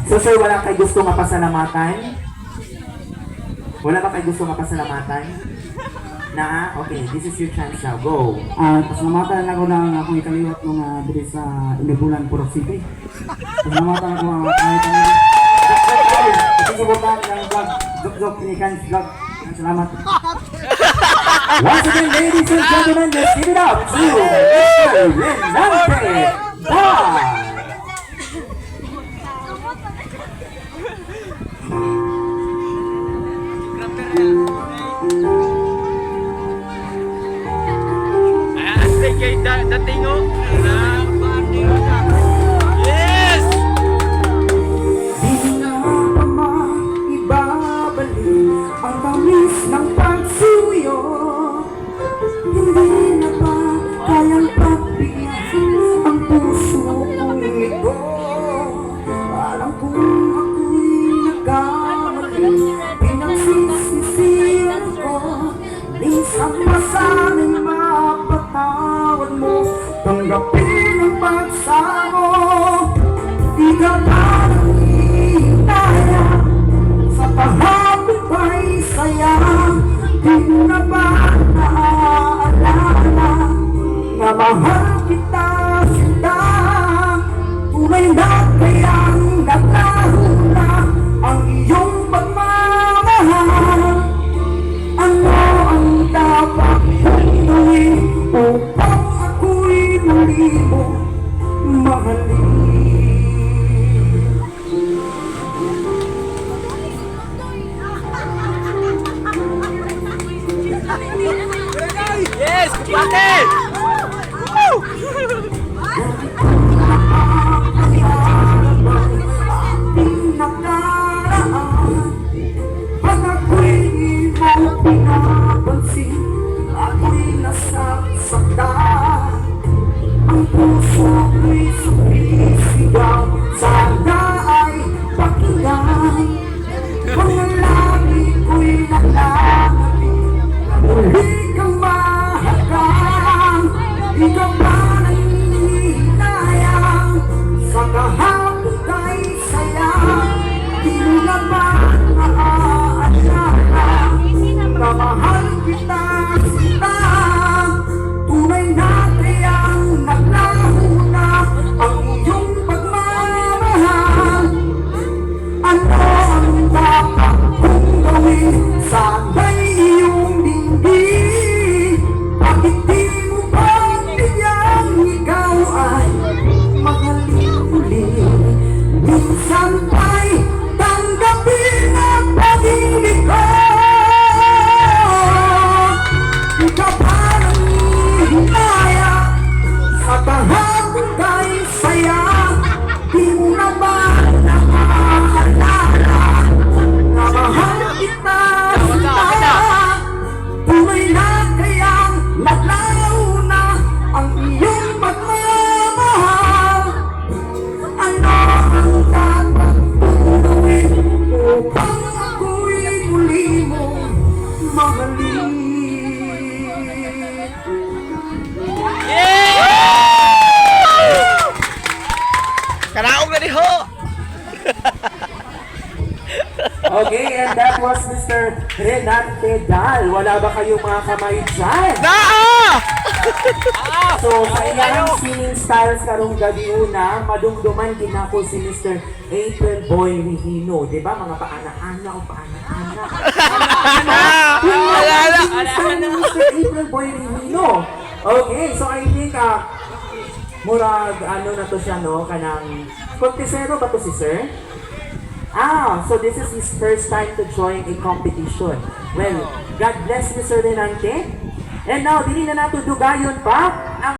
So sir, wala kayo gusto mapasalamatan? Wala ba kayo gusto mapasalamatan? Na, okay, this is your chance now. Go. Pasalamatan ako ng akong ikaliwat nung dito sa Inibulan, Purok City. Pasalamatan ako kahit ang susubukan ng vlog, Jok Kinikan vlog. Salamat. Once again, ladies and gentlemen, let's give it up to Mr. Renante Dal! Sige, dating o. Yes! Di na pa maibabalik ang tamis ng pagsuyo. Hindi na ba kayang pagbigyan ang puso kong ito? Alam kong ako'y nagkamali, pinagsisisihan ko. Minsan pa sana'y mapatawad mo, tanggapin ang pagsamo. Di ka ba nanginaya sa kahapon ba'y saya? Di mo na ba naaalala na mahal kita sinta? Tunay na kayang naglaho na ang iyong pagmamahal. Ano ang dapat kong gawin upang ako'y muli mo mahalin? Yes! Bakit? Woo! Pag ako'y mo pinapansin, ako'y nasasaktan. Ang puso ko'y sumisigaw, sana ay pakinggan. Mga labi ko'y nalalapit, muli kang mahagkan. Di ka ba nanginayang sa kahapon kay saya? Di mo na ba naaalala na mahal kita sila? Tunay na kayang naglaho na ang iyong pagmamahal. Ano ang dapat kong gawin? Sana'y iyong dinggin. Bakit di mo ba bigyang ikaw ay mahalin uli? Minsan ba'y tanggapin ang pag-ibig ko? Di ka ba nanginaya sa kahapon kay saya? Di mo na ba naaalala na mahal kita sila? Tunay na kayang naglaho na ang iyong pagmamahal. Ano ang dapat kong gawin upang ako'y muli mo mahalin? Karaog na di ho! Okay, and that was Mr. Renante Dal. Wala ba kayong mga kamay dyan? Naa! So, sa ilang singing styles karong gabi una, madumduman din ako si Mr. April Boy Regino. Di ba? Mga paana-ana o paana-ana. Alala! Mr. April Boy Regino. Okay, so I think, murag, ano na to siya, no? Kanang, kontisero ba to si Sir? So this is his first time to join a competition. Well, God bless you, Sir Renante. And now, dili na nato dugayon pa ang